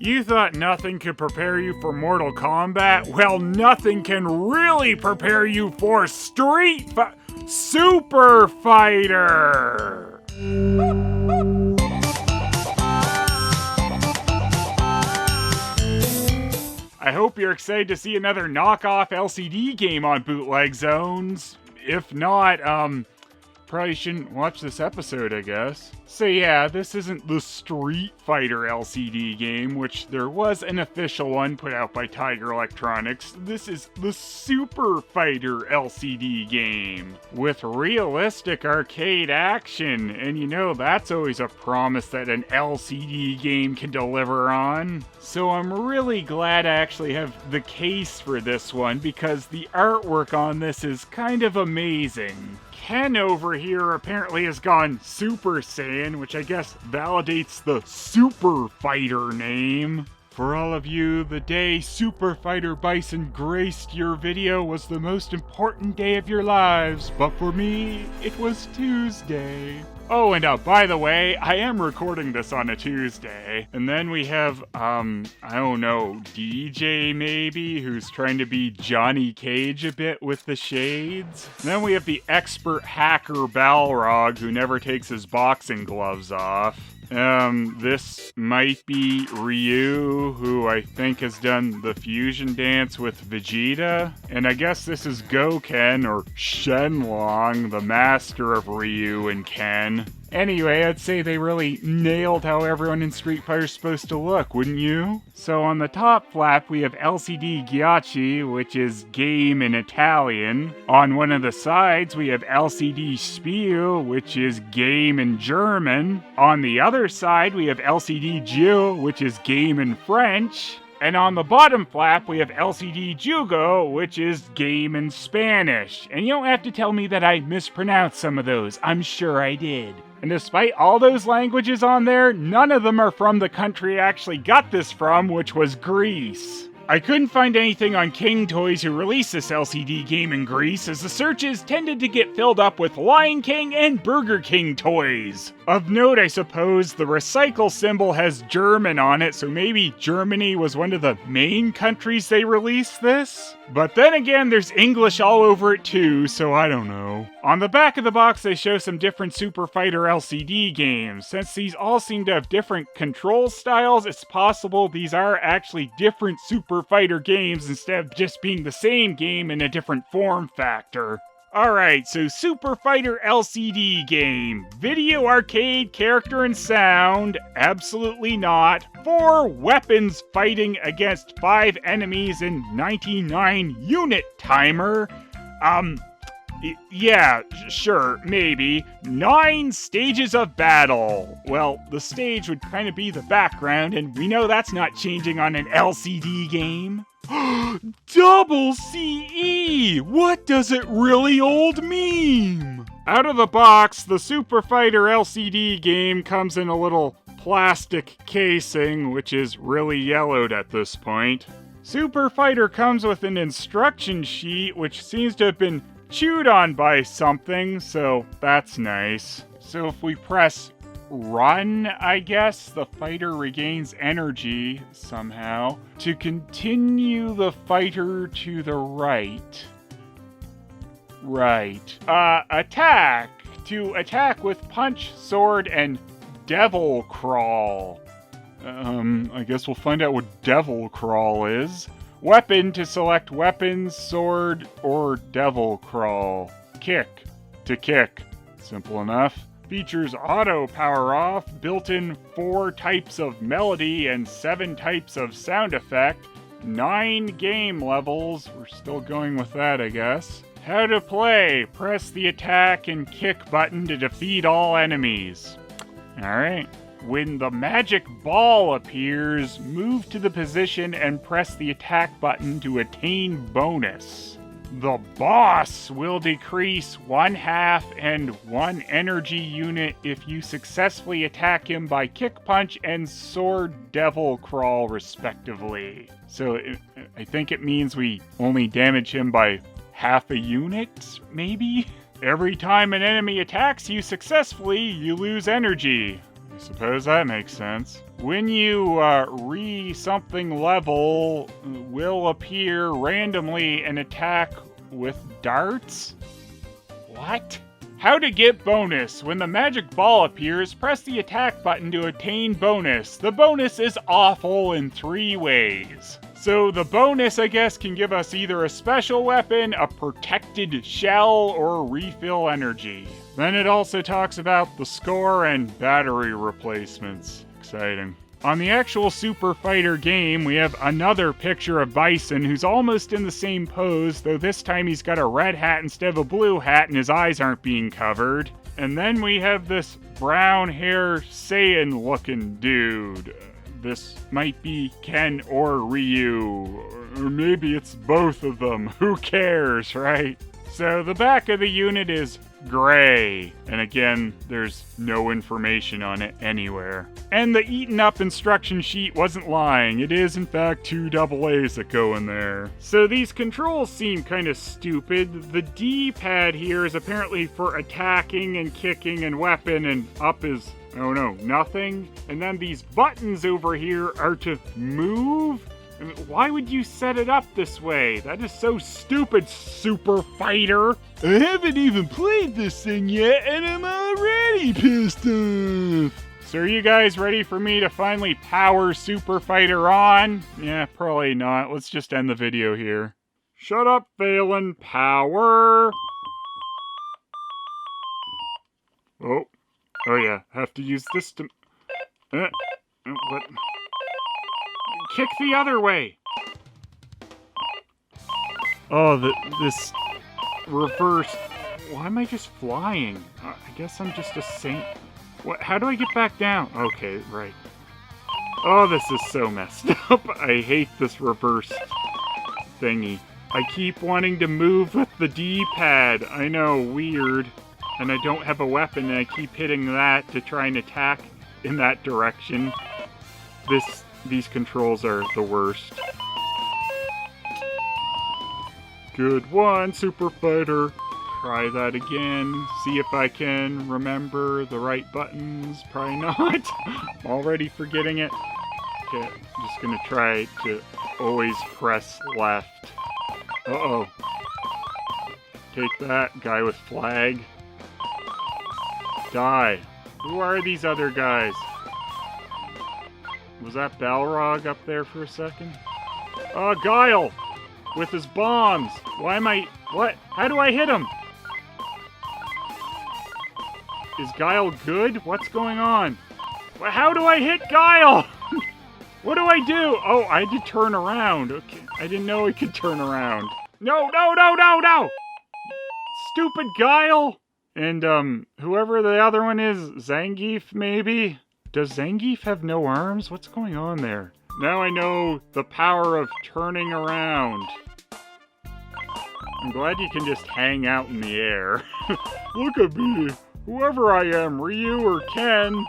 You thought nothing could prepare you for Mortal Kombat? Well, nothing can really prepare you for Super Fighter! I hope you're excited to see another knockoff LCD game on Bootleg Zones. If not, probably shouldn't watch this episode, I guess. So yeah, this isn't the Street Fighter LCD game, which there was an official one put out by Tiger Electronics. This is the Super Fighter LCD game with realistic arcade action, and you know that's always a promise that an LCD game can deliver on. So I'm really glad I actually have the case for this one because the artwork on this is kind of amazing. Ken over here apparently has gone Super Saiyan, which I guess validates the Super Fighter name. For all of you, the day Super Fighter Bison graced your video was the most important day of your lives, but for me, it was Tuesday. Oh, and by the way, I am recording this on a Tuesday. And then we have, I don't know, DJ maybe, who's trying to be Johnny Cage a bit with the shades. And then we have the expert hacker Balrog, who never takes his boxing gloves off. This might be Ryu, who I think has done the fusion dance with Vegeta. And I guess this is Goken, or Shenlong, the master of Ryu and Ken. Anyway, I'd say they really nailed how everyone in Street Fighter's supposed to look, wouldn't you? So on the top flap, we have LCD Ghiacci, which is game in Italian. On one of the sides, we have LCD Spiel, which is game in German. On the other side, we have LCD Jiu, which is game in French. And on the bottom flap, we have LCD Jugo, which is game in Spanish. And you don't have to tell me that I mispronounced some of those. I'm sure I did. And despite all those languages on there, none of them are from the country I actually got this from, which was Greece. I couldn't find anything on King Toys who released this LCD game in Greece, as the searches tended to get filled up with Lion King and Burger King toys. Of note, I suppose, the recycle symbol has German on it, so maybe Germany was one of the main countries they released this? But then again, there's English all over it too, so I don't know. On the back of the box, they show some different Super Fighter LCD games. Since these all seem to have different control styles, it's possible these are actually different Super Fighter games instead of just being the same game in a different form factor. Alright, so Super Fighter LCD game. Video arcade, character and sound. Absolutely not. 4 weapons fighting against 5 enemies in 99 unit timer. Yeah, sure, maybe. 9 stages of battle. Well, the stage would kind of be the background, and we know that's not changing on an LCD game. Double CE! What does it really old mean? Out of the box, the Super Fighter LCD game comes in a little plastic casing, which is really yellowed at this point. Super Fighter comes with an instruction sheet, which seems to have been chewed on by something, so that's nice. So if we press run, I guess, the fighter regains energy somehow. To continue the fighter to the right. Right. Attack. To attack with punch, sword, and devil crawl. I guess we'll find out what devil crawl is. Weapon to select weapons, sword, or devil crawl. Kick. To kick. Simple enough. Features auto power off, built-in 4 types of melody and 7 types of sound effect, 9 game levels, we're still going with that I guess. How to play, press the attack and kick button to defeat all enemies. Alright. When the magic ball appears, move to the position and press the attack button to attain bonus. The boss will decrease 1/2 and 1 energy unit if you successfully attack him by kick punch and sword devil crawl respectively. So I think it means we only damage him by 1/2 a unit, maybe? Every time an enemy attacks you successfully, you lose energy. I suppose that makes sense. when you something level will appear randomly and attack with darts? What? How to get bonus. When the magic ball appears, press the attack button to attain bonus. The bonus is awful in 3 ways. So the bonus, I guess, can give us either a special weapon, a protected shell, or refill energy. Then it also talks about the score and battery replacements. Exciting. On the actual Super Fighter game, we have another picture of Bison who's almost in the same pose, though this time he's got a red hat instead of a blue hat and his eyes aren't being covered. And then we have this brown hair Saiyan looking dude. This might be Ken or Ryu, or maybe it's both of them. Who cares, right? So the back of the unit is gray, and again, there's no information on it anywhere. And the eaten up instruction sheet wasn't lying. It is, in fact, 2 AA's that go in there. So these controls seem kind of stupid. The D-pad here is apparently for attacking and kicking and weapon, and up is, oh no, nothing. And then these buttons over here are to move? I mean, why would you set it up this way? That is so stupid, Super Fighter. I haven't even played this thing yet, and I'm already pissed off. So are you guys ready for me to finally power Super Fighter on? Yeah, probably not. Let's just end the video here. Shut up, Phelan. Power. Oh yeah, have to use this to... what? Kick the other way. Oh, this reverse. Why am I just flying? I guess I'm just a saint. What? How do I get back down? Okay, right. Oh, this is so messed up. I hate this reverse thingy. I keep wanting to move with the D-pad. I know, weird. And I don't have a weapon, and I keep hitting that to try and attack in that direction. These controls are the worst. Good one, Super Fighter. Try that again. See if I can remember the right buttons. Probably not. I'm already forgetting it. Okay, I'm just gonna try to always press left. Uh-oh. Take that, guy with flag. Die. Who are these other guys? Was that Balrog up there for a second? Guile! With his bombs! Why am I... What? How do I hit him? Is Guile good? What's going on? How do I hit Guile? What do I do? Oh, I had to turn around. Okay, I didn't know I could turn around. No! Stupid Guile! And, whoever the other one is, Zangief, maybe? Does Zangief have no arms? What's going on there? Now I know the power of turning around. I'm glad you can just hang out in the air. Look at me. Whoever I am, Ryu or Ken,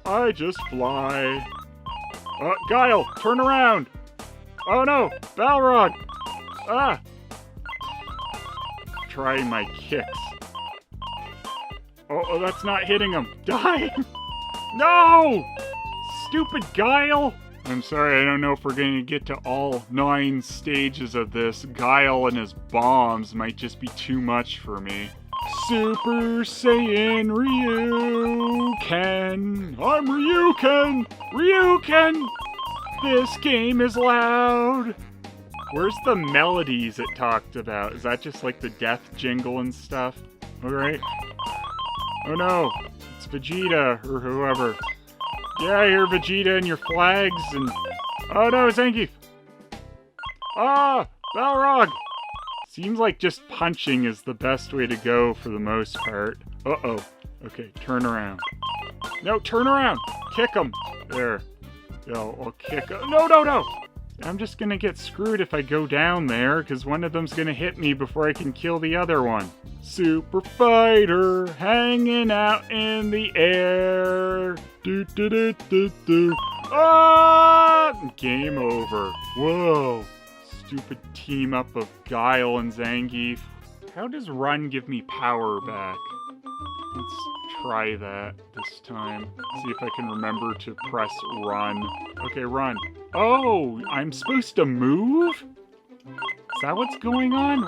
I just fly. Guile, turn around. Oh no, Balrog. Try my kicks. Oh, that's not hitting him. Die! No! Stupid Guile! I'm sorry, I don't know if we're going to get to all 9 stages of this. Guile and his bombs might just be too much for me. Super Saiyan Ryuken! I'm Ryuken! Ryuken! This game is loud! Where's the melodies it talked about? Is that just like the death jingle and stuff? Alright. Oh no, it's Vegeta, or whoever. Yeah, I hear Vegeta and your flags, and... Oh no, Zangief! Balrog! Seems like just punching is the best way to go for the most part. Uh-oh. Okay, turn around. No, turn around! Kick him! There. Yo, I'll kick him. No! I'm just gonna get screwed if I go down there, because one of them's gonna hit me before I can kill the other one. Super Fighter, hanging out in the air. Do. Game over. Whoa. Stupid team up of Guile and Zangief. How does Run give me power back? Let's try that this time. See if I can remember to press run. Okay, run. Oh, I'm supposed to move? Is that what's going on?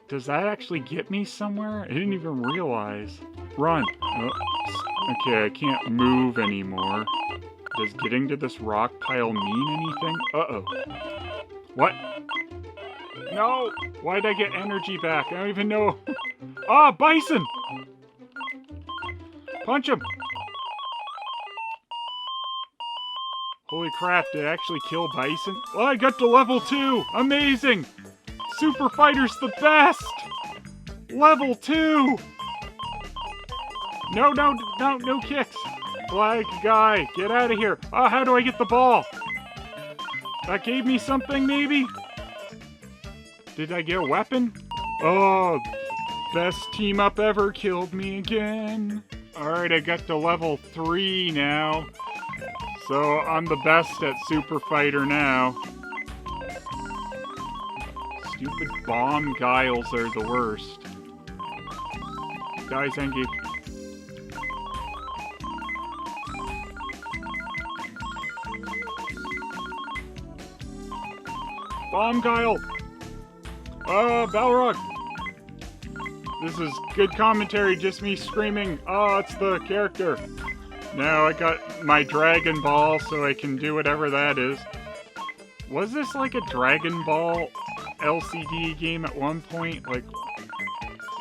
Does that actually get me somewhere? I didn't even realize. Run. Oh, okay, I can't move anymore. Does getting to this rock pile mean anything? Uh-oh. What? No! Why'd I get energy back? I don't even know. Ah, bison! Punch him! Holy crap, did I actually kill bison? Oh, I got to level 2! Amazing! Super Fighter's the best! Level 2! No kicks! Flag guy, get out of here! Oh, how do I get the ball? That gave me something, maybe? Did I get a weapon? Oh, best team up ever killed me again. Alright, I got to level 3 now. So I'm the best at Super Fighter now. Stupid bomb guiles are the worst. Guys, engage. Bomb guile! Balrog! This is good commentary, just me screaming, oh, it's the character. Now I got my Dragon Ball, so I can do whatever that is. Was this like a Dragon Ball LCD game at one point? Like,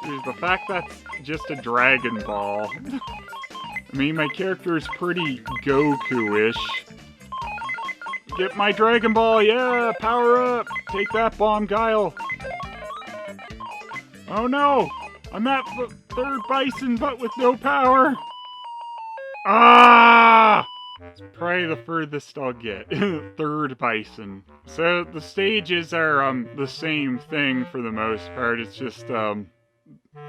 the fact that's just a Dragon Ball. I mean, my character is pretty Goku-ish. Get my Dragon Ball, yeah! Power up! Take that, Bomb Guile! Oh no! I'm at the third bison, but with no power! Ah! It's probably the furthest I'll get. Third bison. So the stages are the same thing for the most part. It's just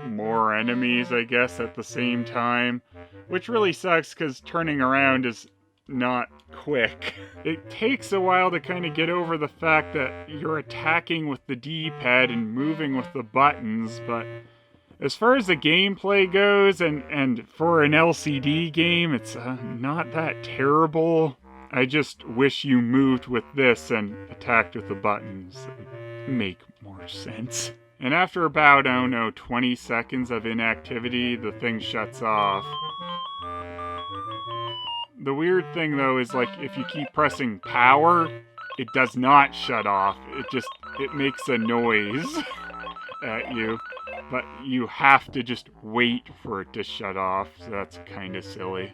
more enemies, I guess, at the same time. Which really sucks because turning around is not quick. It takes a while to kind of get over the fact that you're attacking with the D-pad and moving with the buttons, but as far as the gameplay goes, and for an LCD game, it's not that terrible. I just wish you moved with this and attacked with the buttons. It would make more sense. And after about, I don't know, 20 seconds of inactivity, the thing shuts off. The weird thing, though, is like, if you keep pressing power, it does not shut off. It makes a noise at you. But you have to just wait for it to shut off, so that's kind of silly.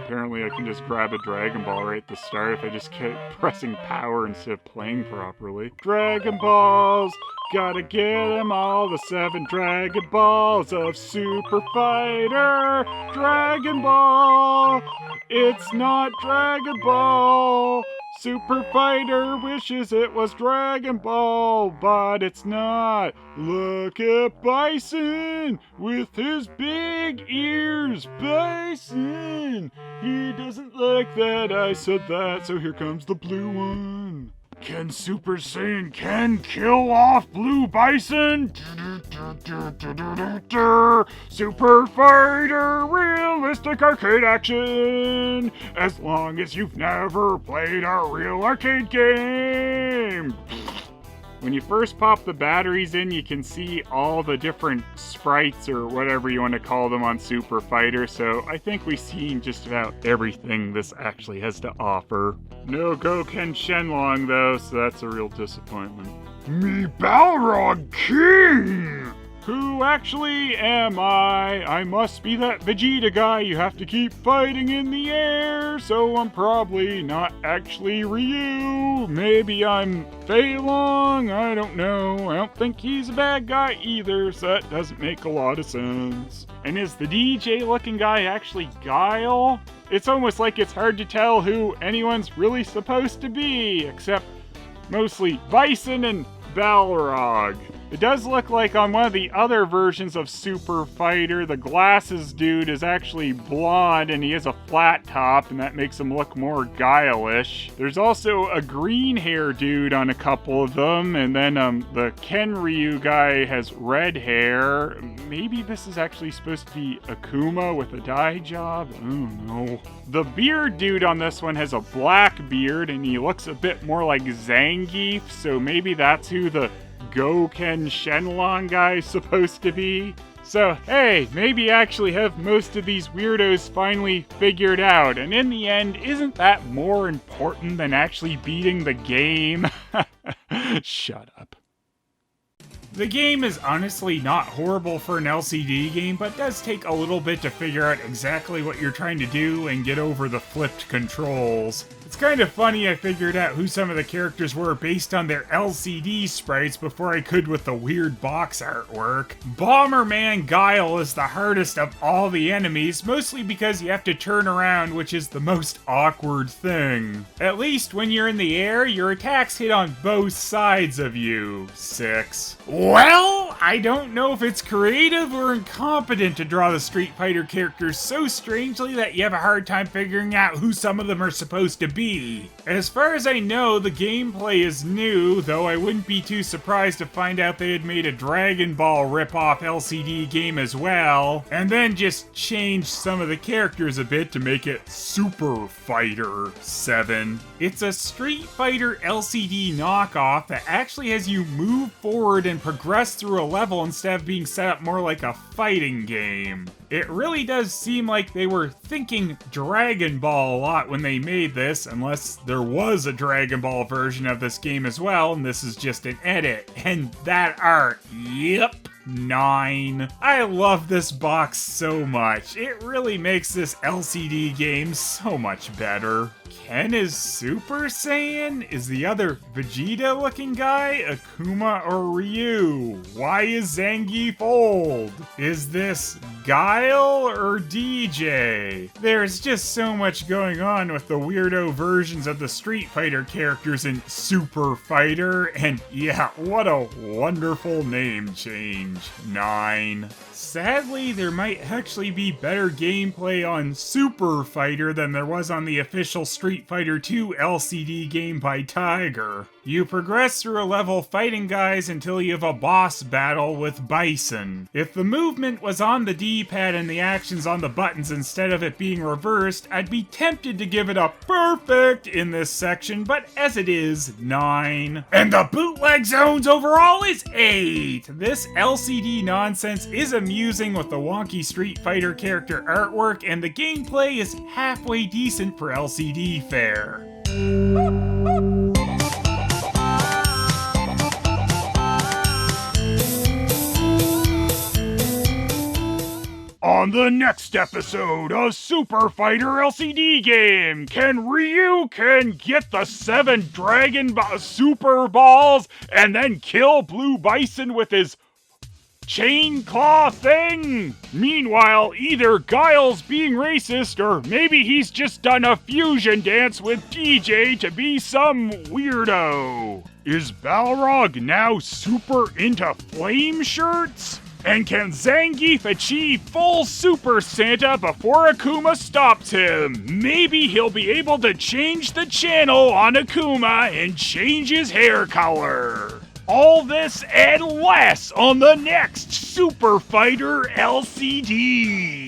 Apparently I can just grab a Dragon Ball right at the start if I just keep pressing power instead of playing properly. Dragon Balls! Gotta get them all, the 7 Dragon Balls of Super Fighter! Dragon Ball! It's not Dragon Ball! Super Fighter wishes it was Dragon Ball, but it's not. Look at Bison with his big ears. Bison! He doesn't like that I said that, so here comes the blue one. Can Super Saiyan Ken kill off Blue Bison? Super Fighter realistic arcade action! As long as you've never played a real arcade game! When you first pop the batteries in, you can see all the different sprites or whatever you want to call them on Super Fighter, so I think we've seen just about everything this actually has to offer. No Goken Shenlong though, so that's a real disappointment. Me Balrog King! Who actually am I? I must be that Vegeta guy you have to keep fighting in the air, so I'm probably not actually Ryu. Maybe I'm Fei Long, I don't know. I don't think he's a bad guy either, so that doesn't make a lot of sense. And is the DJ looking guy actually Guile? It's almost like it's hard to tell who anyone's really supposed to be, except mostly Bison and Balrog. It does look like on one of the other versions of Super Fighter, the glasses dude is actually blonde and he has a flat top, and that makes him look more guileish. There's also a green hair dude on a couple of them, and then the Ken Ryu guy has red hair. Maybe this is actually supposed to be Akuma with a dye job? I don't know. The beard dude on this one has a black beard, and he looks a bit more like Zangief, so maybe that's who the Goken Shenlong guy is supposed to be. So, hey, maybe I actually have most of these weirdos finally figured out, and in the end, isn't that more important than actually beating the game? Shut up. The game is honestly not horrible for an LCD game, but does take a little bit to figure out exactly what you're trying to do and get over the flipped controls. It's kind of funny I figured out who some of the characters were based on their LCD sprites before I could with the weird box artwork. Bomberman Guile is the hardest of all the enemies, mostly because you have to turn around, which is the most awkward thing. At least when you're in the air, your attacks hit on both sides of you. 6. Well, I don't know if it's creative or incompetent to draw the Street Fighter characters so strangely that you have a hard time figuring out who some of them are supposed to be. As far as I know, the gameplay is new, though I wouldn't be too surprised to find out they had made a Dragon Ball rip-off LCD game as well, and then just changed some of the characters a bit to make it Super Fighter 7. It's a Street Fighter LCD knockoff that actually has you move forward and progress through a level instead of being set up more like a fighting game. It really does seem like they were thinking Dragon Ball a lot when they made this, unless there was a Dragon Ball version of this game as well, and this is just an edit. And that art, yep. 9. I love this box so much. It really makes this LCD game so much better. Ken is Super Saiyan? Is the other Vegeta looking guy Akuma or Ryu? Why is Zangief old? Is this Guile or DJ? There's just so much going on with the weirdo versions of the Street Fighter characters in Super Fighter, and yeah, what a wonderful name change. 9. Sadly, there might actually be better gameplay on Super Fighter than there was on the official Street Fighter 2 LCD game by Tiger. You progress through a level fighting guys until you have a boss battle with Bison. If the movement was on the D-pad and the actions on the buttons instead of it being reversed, I'd be tempted to give it a perfect in this section, but as it is, 9. And the bootleg zones overall is 8. This LCD nonsense is amusing with the wonky Street Fighter character artwork, and the gameplay is halfway decent for LCD fare. On the next episode of Super Fighter LCD game, can Ryu get the 7 Dragon Super Balls and then kill Blue Bison with his chain claw thing? Meanwhile, either Guile's being racist or maybe he's just done a fusion dance with DJ to be some weirdo. Is Balrog now super into flame shirts? And can Zangief achieve full Super Santa before Akuma stops him? Maybe he'll be able to change the channel on Akuma and change his hair color. All this and less on the next Super Fighter LCD.